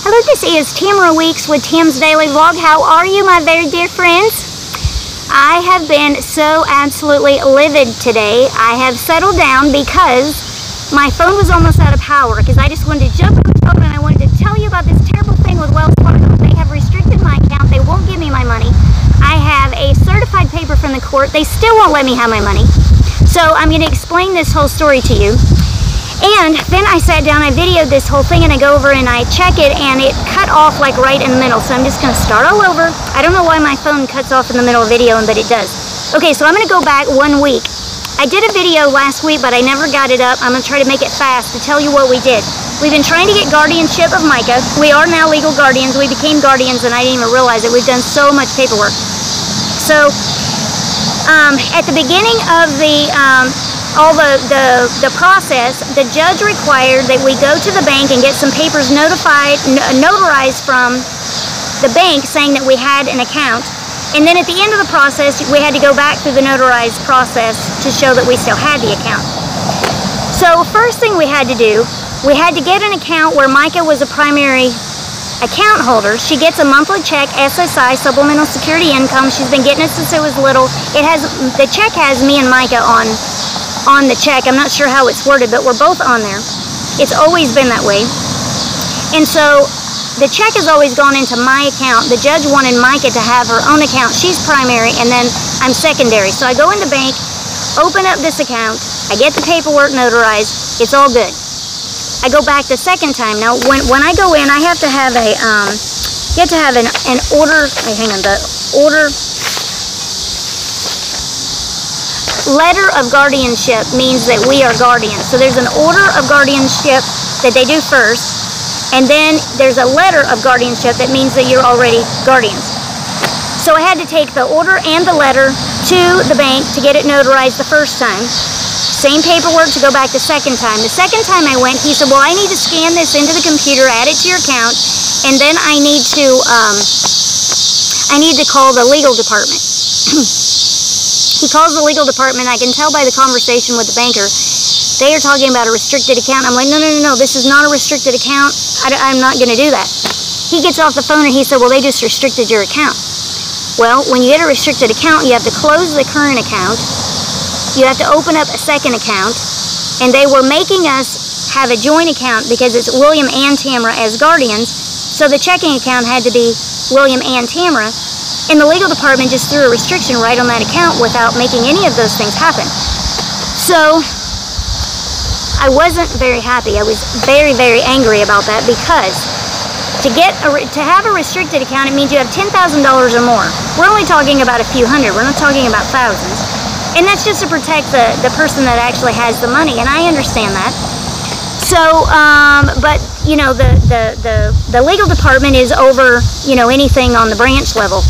Hello, this is Tamera Weeks with Tam's Daily Vlog. How are you, my very dear friends? I have been so absolutely livid today. I have settled down because my phone was almost out of power, because I just wanted to jump on the phone and I wanted to tell you about this terrible thing with Wells Fargo. They have restricted my account. They won't give me my money. I have a certified paper from the court. They still won't let me have my money. So I'm going to explain this whole story to you. And then I sat down, I videoed this whole thing, and I go over and I check it, and it cut off like right in the middle. So I'm just going to start all over. I don't know why my phone cuts off in the middle of video, but it does. Okay, so I'm going to go back 1 week. I did a video last week, but I never got it up. I'm going to try to make it fast to tell you what we did. We've been trying to get guardianship of Micah. We are now legal guardians. We became guardians, and I didn't even realize it. We've done so much paperwork. So at the beginning of the process, the judge required that we go to the bank and get some papers notarized from the bank saying that we had an account. And then at the end of the process, we had to go back through the notarized process to show that we still had the account. So first thing we had to do, we had to get an account where Micah was a primary account holder. She gets a monthly check, SSI, Supplemental Security Income. She's been getting it since it was little. The check has me and Micah on the check. I'm not sure how it's worded, but we're both on there. It's always been that way. And so the check has always gone into my account. The judge wanted Micah to have her own account. She's primary, and then I'm secondary. So I go in the bank, open up this account, I get the paperwork notarized, it's all good. I go back the second time. Now, when I go in, I have to have a, you have to have an order, Letter of Guardianship means that we are guardians. So there's an order of guardianship that they do first, and then there's a letter of guardianship that means that you're already guardians. So I had to take the order and the letter to the bank to get it notarized the first time. Same paperwork to go back the second time. The second time I went, he said, well, I need to scan this into the computer, add it to your account, and then I need to call the legal department. He calls the legal department. I can tell by the conversation with the banker, they are talking about a restricted account. I'm like, no, this is not a restricted account. I'm not going to do that. He gets off the phone and he said, well, they just restricted your account. Well, when you get a restricted account, you have to close the current account. You have to open up a second account. And they were making us have a joint account because it's William and Tamera as guardians. So the checking account had to be William and Tamera. And the legal department just threw a restriction right on that account without making any of those things happen. So I wasn't very happy. I was very, very angry about that, because to have a restricted account, it means you have $10,000 or more. We're only talking about a few hundred. We're not talking about thousands. And that's just to protect the person that actually has the money, and I understand that. So, but you know, the legal department is over, you know, anything on the branch level.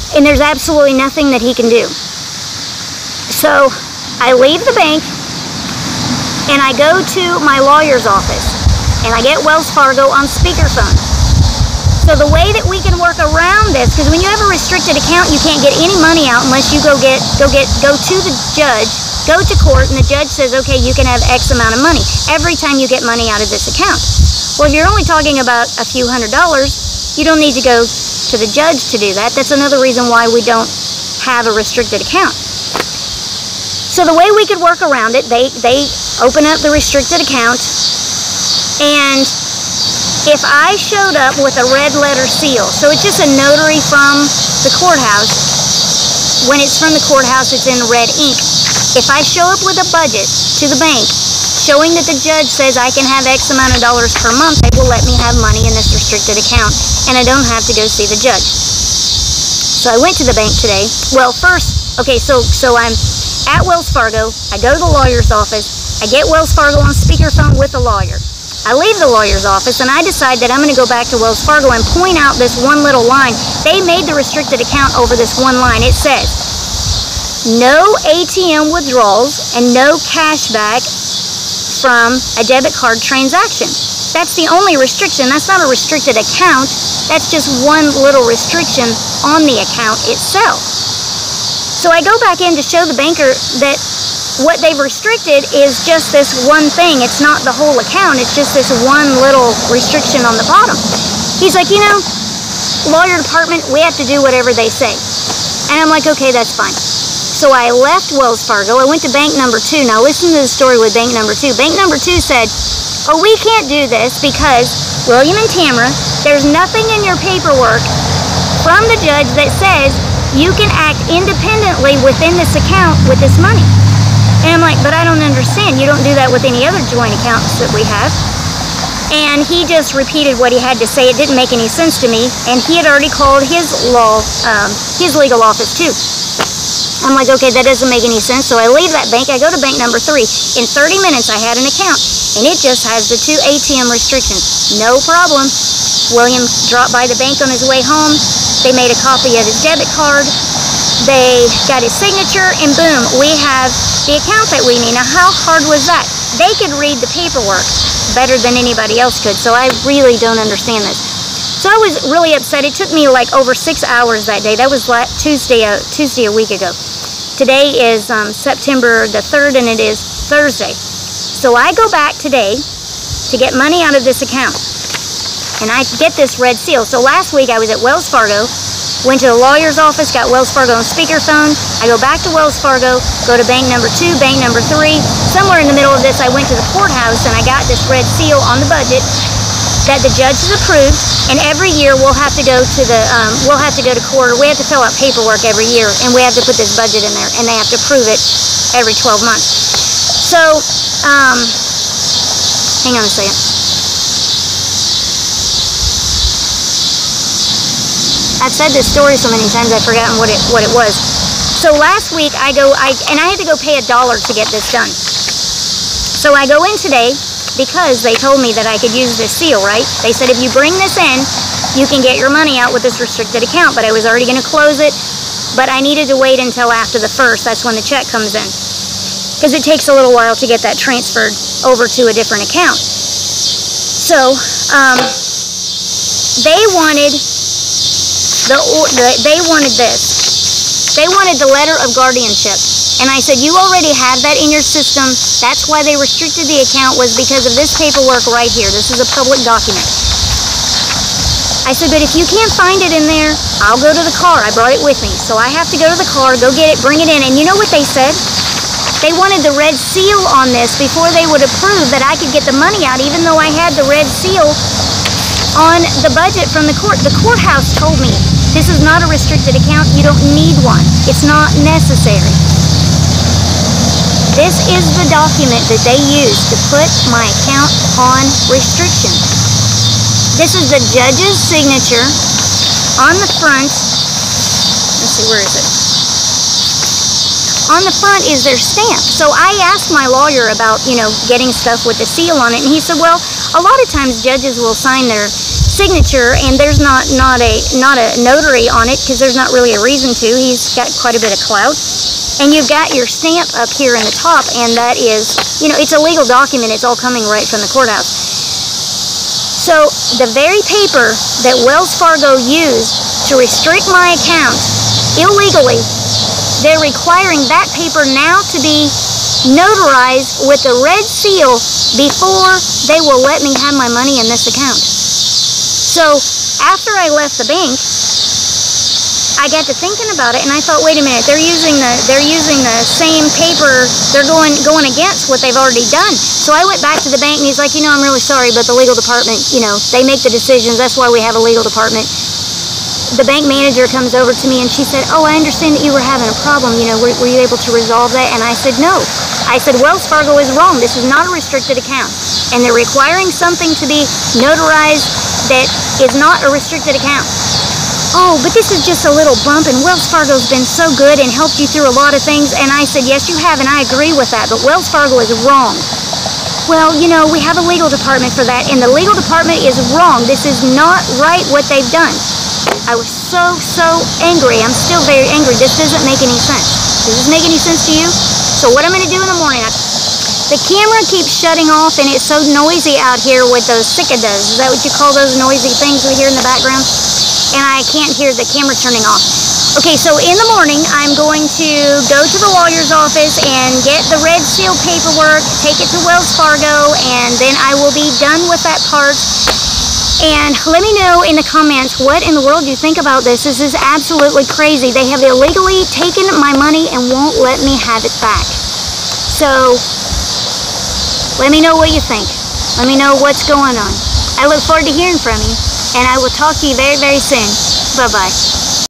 And there's absolutely nothing that he can do. So I leave the bank and I go to my lawyer's office and I get Wells Fargo on speakerphone. So the way that we can work around this, because when you have a restricted account, you can't get any money out unless you go to the judge, go to court, and the judge says, okay, you can have X amount of money every time you get money out of this account. Well, if you're only talking about a few $100s, you don't need to go to the judge to do that. That's another reason why we don't have a restricted account. So the way we could work around it, they open up the restricted account, and if I showed up with a red letter seal, so it's just a notary from the courthouse. When it's from the courthouse, it's in red ink. If I show up with a budget to the bank showing that the judge says I can have X amount of dollars per month, they will let me have money in this restricted account, and I don't have to go see the judge. So I went to the bank today. Well, first, okay, so I'm at Wells Fargo. I go to the lawyer's office. I get Wells Fargo on speakerphone with the lawyer. I leave the lawyer's office and I decide that I'm going to go back to Wells Fargo and point out this one little line. They made the restricted account over this one line. It says, no ATM withdrawals and no cashback from a debit card transaction. That's the only restriction. That's not a restricted account. That's just one little restriction on the account itself. So I go back in to show the banker that what they've restricted is just this one thing. It's not the whole account. It's just this one little restriction on the bottom. He's like, you know, lawyer department, we have to do whatever they say. And I'm like, okay, that's fine. So I left Wells Fargo. I went to bank number 2. Now listen to the story with bank number 2. Bank number 2 said, oh, we can't do this because William and Tamera, there's nothing in your paperwork from the judge that says you can act independently within this account with this money. And I'm like, but I don't understand. You don't do that with any other joint accounts that we have. And he just repeated what he had to say. It didn't make any sense to me. And he had already called his legal office too. I'm like, okay, that doesn't make any sense. So I leave that bank. I go to bank number 3. In 30 minutes, I had an account. And it just has the 2 ATM restrictions. No problem. William dropped by the bank on his way home. They made a copy of his debit card. They got his signature, and boom, we have the account that we need. Now, how hard was that? They could read the paperwork better than anybody else could, so I really don't understand this. So I was really upset. It took me like over 6 hours that day. That was Tuesday a week ago. Today is September the 3rd, and it is Thursday. So I go back today to get money out of this account, and I get this red seal. So last week I was at Wells Fargo, went to the lawyer's office, got Wells Fargo on speakerphone. I go back to Wells Fargo, go to bank number 2, bank number 3. Somewhere in the middle of this, I went to the courthouse, and I got this red seal on the budget that the judge has approved. And every year we'll have to go to court. We have to fill out paperwork every year, and we have to put this budget in there, and they have to approve it every 12 months. So, hang on a second. I've said this story so many times I've forgotten what it was. So last week I had to go pay $1 to get this done. So I go in today because they told me that I could use this seal, right? They said if you bring this in, you can get your money out with this restricted account, but I was already going to close it, but I needed to wait until after the 1st. That's when the check comes in, because it takes a little while to get that transferred over to a different account. So they wanted this. They wanted the letter of guardianship. And I said, you already have that in your system. That's why they restricted the account, was because of this paperwork right here. This is a public document. I said, but if you can't find it in there, I'll go to the car. I brought it with me. So I have to go to the car, go get it, bring it in. And you know what they said? They wanted the red seal on this before they would approve that I could get the money out, even though I had the red seal on the budget from the court. The courthouse told me, this is not a restricted account. You don't need one. It's not necessary. This is the document that they used to put my account on restriction. This is the judge's signature on the front. Let's see, where is it? On the front is their stamp. So I asked my lawyer about, getting stuff with the seal on it, and he said, well, a lot of times judges will sign their signature and there's not a notary on it because there's not really a reason to. He's got quite a bit of clout. And you've got your stamp up here in the top, and that is, it's a legal document. It's all coming right from the courthouse. So the very paper that Wells Fargo used to restrict my account illegally, they're requiring that paper now to be notarized with a red seal before they will let me have my money in this account. So after I left the bank, I got to thinking about it, and I thought, wait a minute, they're using the same paper. They're going against what they've already done. So I went back to the bank, and he's like, I'm really sorry, but the legal department, they make the decisions. That's why we have a legal department. The bank manager comes over to me, and she said, oh, I understand that you were having a problem. Were you able to resolve that? And I said, no. I said, Wells Fargo is wrong. This is not a restricted account. And they're requiring something to be notarized that is not a restricted account. Oh, but this is just a little bump, and Wells Fargo's been so good and helped you through a lot of things. And I said, yes, you have, and I agree with that, but Wells Fargo is wrong. Well, we have a legal department for that, and the legal department is wrong. This is not right what they've done. I was so angry. I'm still very angry. This doesn't make any sense. Does this make any sense to you? So what I'm going to do in the morning, the camera keeps shutting off, and it's so noisy out here with those cicadas. Is that what you call those noisy things we hear in the background? And I can't hear the camera turning off. Okay, so in the morning, I'm going to go to the lawyer's office and get the red seal paperwork, take it to Wells Fargo, and then I will be done with that part. And let me know in the comments what in the world you think about this. This is absolutely crazy. They have illegally taken my money and won't let me have it back. So, let me know what you think. Let me know what's going on. I look forward to hearing from you, and I will talk to you very, very soon. Bye-bye.